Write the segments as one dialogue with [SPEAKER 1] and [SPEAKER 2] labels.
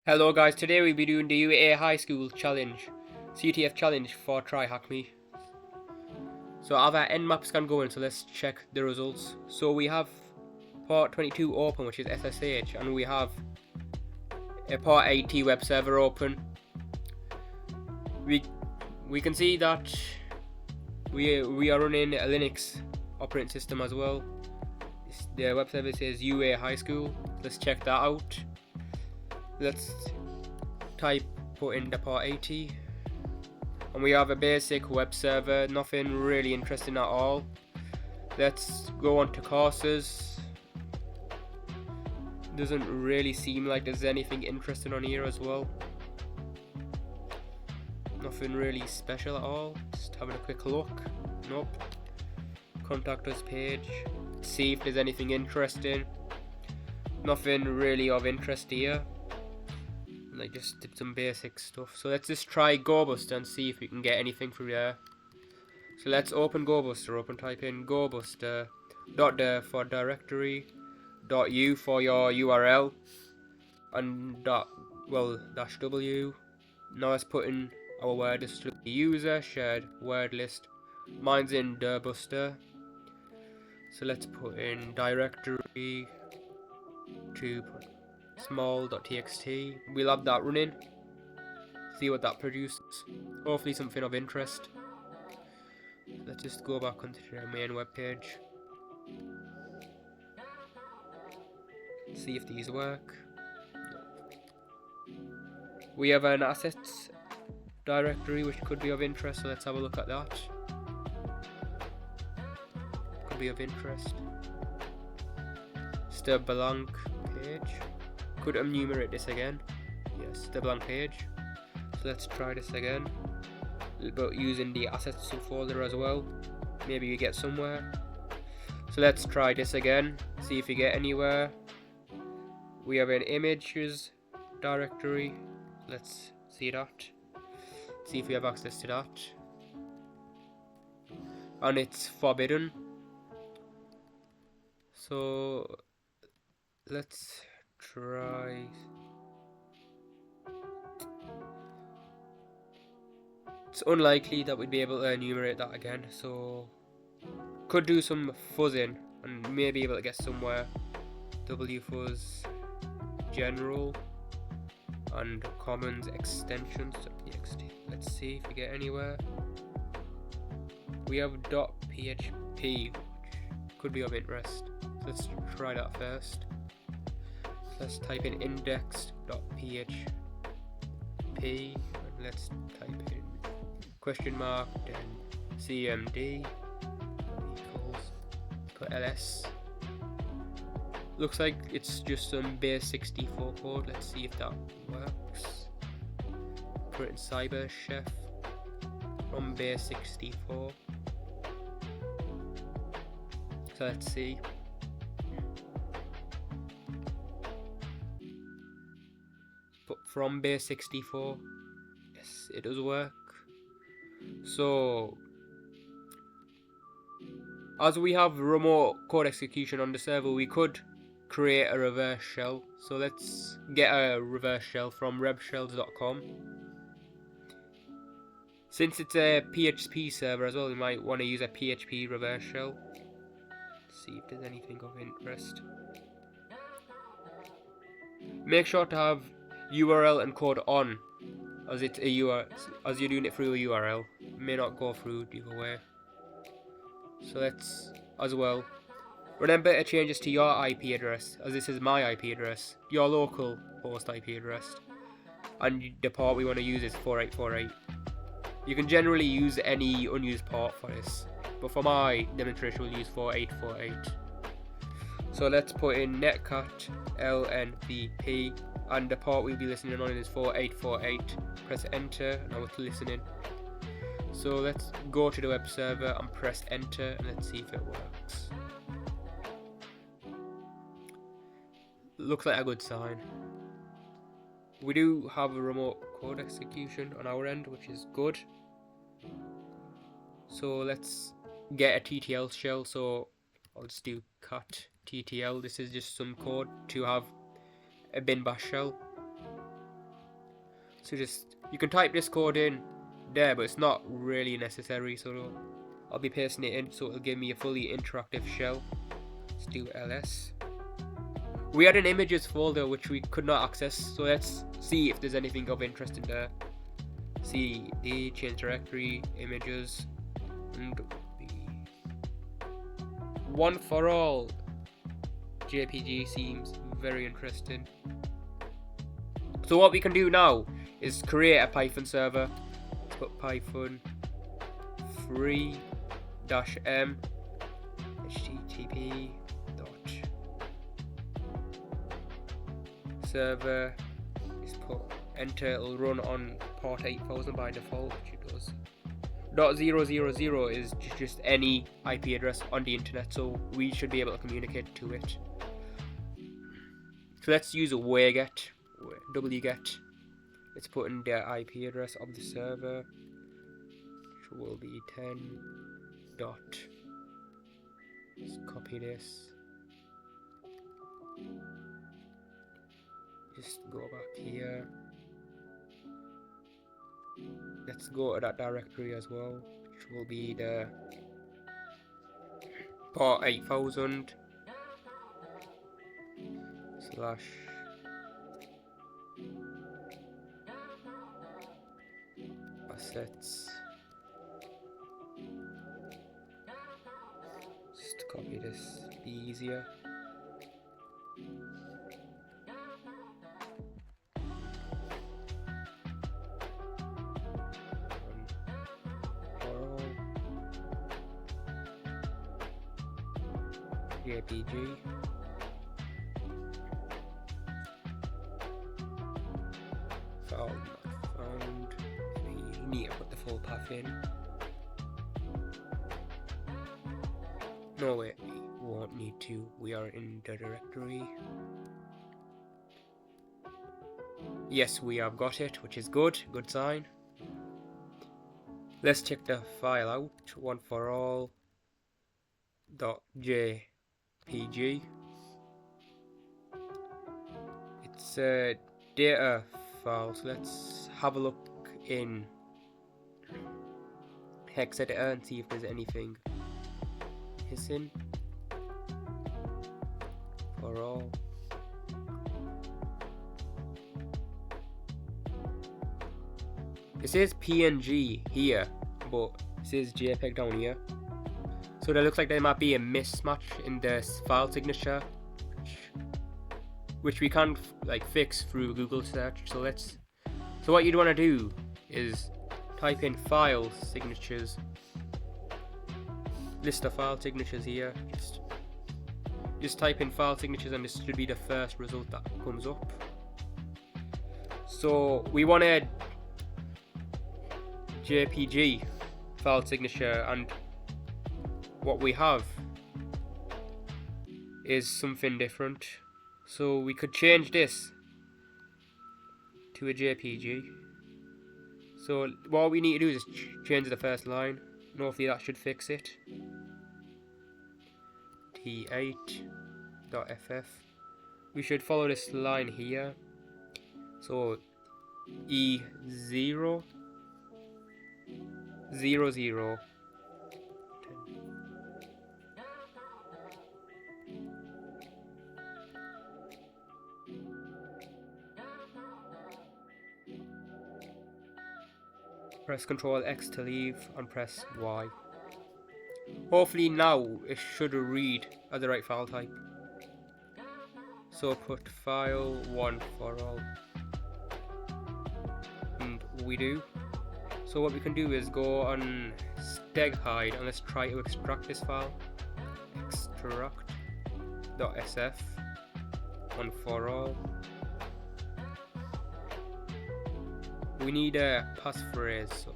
[SPEAKER 1] Hello guys, today we'll be doing the U.A High School challenge, CTF challenge for TryHackMe. So our nmap scan going, so let's check the results. So we have port 22 open, which is SSH, and we have a port 80 web server open. We can see that we are running a Linux operating system as well. The web server says U.A High School. Let's check that out. Let's put in the port 80, and we have a basic web server, nothing really interesting at all. Let's go on to courses. Doesn't really seem like there's anything interesting on here as well. Nothing really special at all. Just having a quick look. Nope. Contact us page. See if there's anything interesting. Nothing really of interest here. I just did some basic stuff. So let's just try GoBuster and see if we can get anything through there. So let's open GoBuster, type in GoBuster, .dir for directory, .u for your URL, and -w. Now let's put in our word list to the user, shared word list. Mine's in dirbuster. So let's put in directory to small.txt. We'll have that running. See what that produces. Hopefully something of interest. Let's just go back onto the main web page. See if these work. We have an assets directory which could be of interest, so let's have a look at that. Could be of interest. It's the blank page. Could enumerate this again. Yes, the blank page. So let's try this again, but using the assets folder as well. Maybe you get somewhere. So let's try this again, see if you get anywhere. We have an images directory. Let's see that. See if we have access to that. And it's forbidden. So let's try. It's unlikely that we'd be able to enumerate that again, so could do some fuzzing and maybe able to get somewhere. wfuzz general and commons extensions.txt. Let's see if we get anywhere. We have .php, which could be of interest. So let's try that first. Let's type in index.php and let's type in question mark, then cmd equals, put ls. Looks like it's just some base 64 code. Let's see if that works. Put it in cyber chef from base 64. So let's see. But from base 64, yes, it does work. So as we have remote code execution on the server, we could create a reverse shell. So let's get a reverse shell from rebshells.com. Since it's a PHP server as well, we might want to use a PHP reverse shell. Let's see if there's anything of interest. Make sure to have URL encode on, as it's a URL, as you're doing it through a URL. It may not go through the other way. So let's, as well, remember to change this to your IP address, as this is my IP address, your local host IP address, and the port we want to use is 4848. You can generally use any unused port for this, but for my demonstration we'll use 4848. So let's put in netcat lnvp, and the port we'll be listening on is 4848. Press enter. Now it's listening. So let's go to the web server and press enter, and let's see if it works. Looks like a good sign. We do have a remote code execution on our end, which is good. So let's get a TTL shell. So I'll just do cat TTL. This is just some code to have a bin bash shell. So you can type this code in there, but it's not really necessary, so I'll be pasting it in so it'll give me a fully interactive shell. Let's do ls. We had an images folder which we could not access, so let's see if there's anything of interest in there. cd, change directory, images, and the one for all JPG seems very interesting. So what we can do now is create a Python server. Let's put Python free-m http dot server. Just put enter. It'll run on port 8000 by default, which it does. .000 is just any IP address on the internet, so we should be able to communicate to it. So let's use a wget. wget. Let's put in the IP address of the server, which will be 10 dot. Let's copy this. Just go back here. Let's go to that directory as well, which will be the port 8000 slash assets. Just copy this, be easier. JPG. Found, not found. We need to put the full path in. No, wait, we won't need to. We are in the directory. Yes, we have got it, which is good. Good sign. Let's check the file out. One for all. .jpg. It's a data file, so let's have a look in hex editor and see if there's anything missing. For all. It says PNG here, but it says JPEG down here. So that looks like there might be a mismatch in the file signature, which we can't fix through Google search. So what you'd want to do is type in file signatures, list of file signatures here. Just type in file signatures, and this should be the first result that comes up. So we want a JPG file signature, and what we have is something different. So we could change this to a JPG. So what we need to do is change the first line, and hopefully that should fix it. t8.ff. We should follow this line here. So E0 00 press Ctrl X to leave and press Y. Hopefully now it should read as the right file type. So put file 1 for all. And we do. So what we can do is go on steghide and let's try to extract this file. Extract.sf 1 for all. We need a passphrase.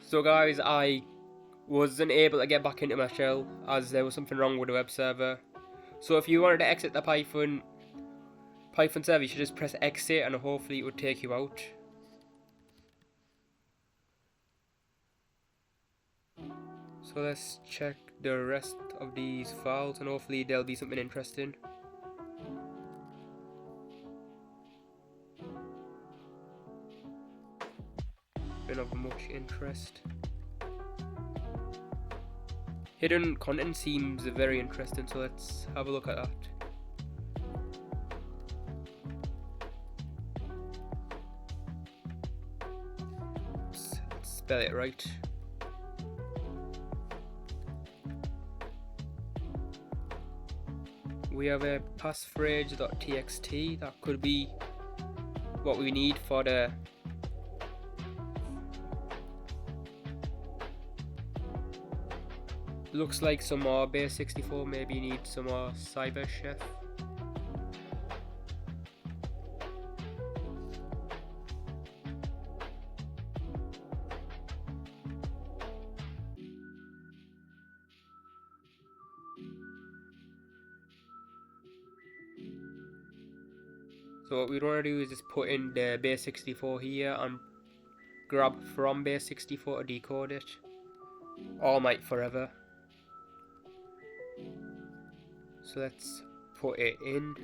[SPEAKER 1] So guys, I wasn't able to get back into my shell as there was something wrong with the web server. So if you wanted to exit the Python server, you should just press exit and hopefully it would take you out. So let's check the rest of these files and hopefully there'll be something interesting. been of much interest. Hidden content seems very interesting, so let's have a look at that. Let's spell it right. We have a passphrase.txt. That could be what we need for the looks like some more base 64. Maybe you need some more cyber chef. So what we want to do is just put in the base 64 here and grab from base 64 to decode it. All night forever. So let's put it in.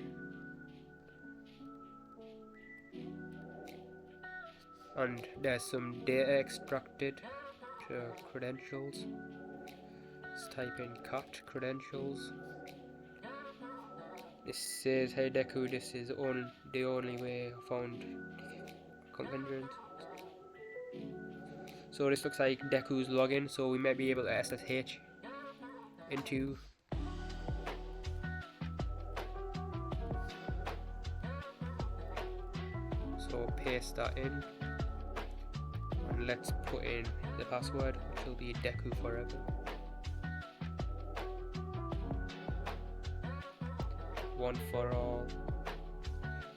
[SPEAKER 1] And there's some data extracted to credentials. Let's type in cat credentials. This says, hey Deku, this is the only way I found contingent. So this looks like Deku's login, so we might be able to SSH into so paste that in and let's put in the password, which will be Deku forever. One for all.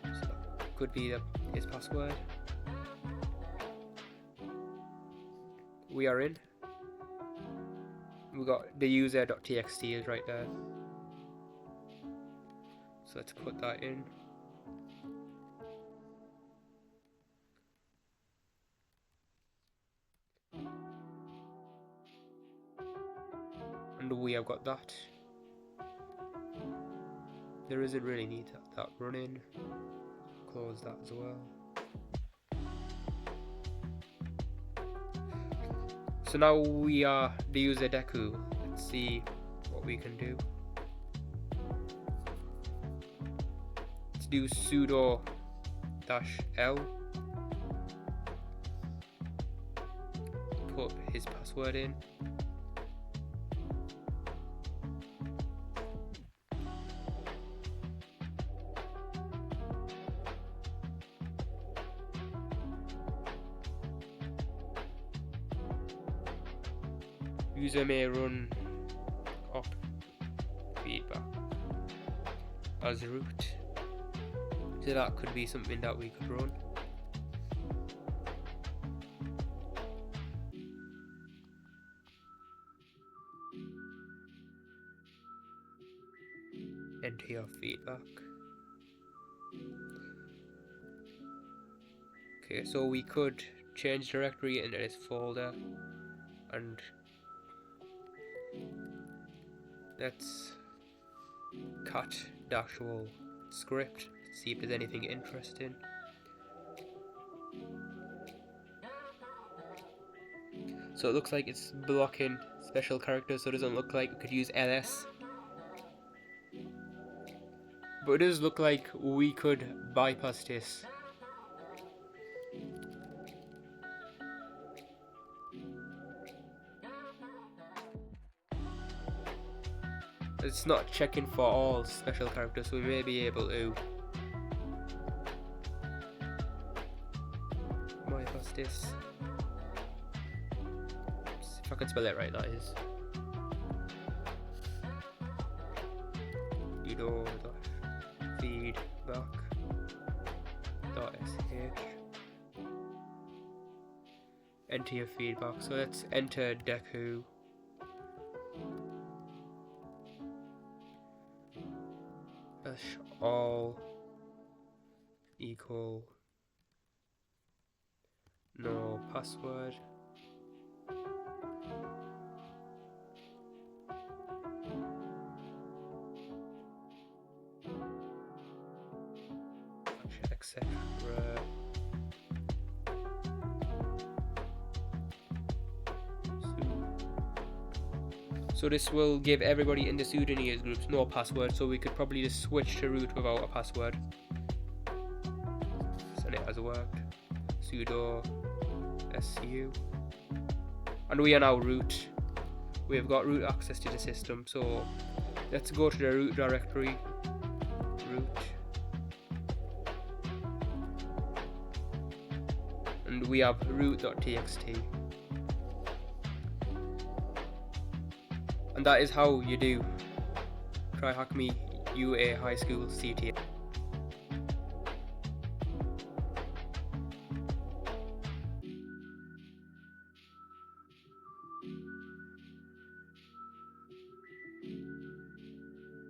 [SPEAKER 1] So that could be his password. We are in. We got the user.txt is right there. So let's put that in. And we have got that. There isn't really need that running. Close that as well. So now we are the user Deku. Let's see what we can do. Let's do sudo -l. Put his password in. User may run up feedback as root. So that could be something that we could run. Enter your feedback. Okay, so we could change directory into this folder and let's cat -wall script, see if there's anything interesting. So it looks like it's blocking special characters, so it doesn't look like we could use ls. But it does look like we could bypass this. It's not checking for all special characters, so we may be able to bypass this. If I can spell it right, that is. feedback.sh. Enter your feedback. So let's enter Deku. All equal no password. Etc. So this will give everybody in the student years groups no password, so we could probably just switch to root without a password. And it has worked. Sudo su. And we are now root. We have got root access to the system, so let's go to the root directory. Root. And we have root.txt. And that is how you do TryHackMe U.A High School CTF.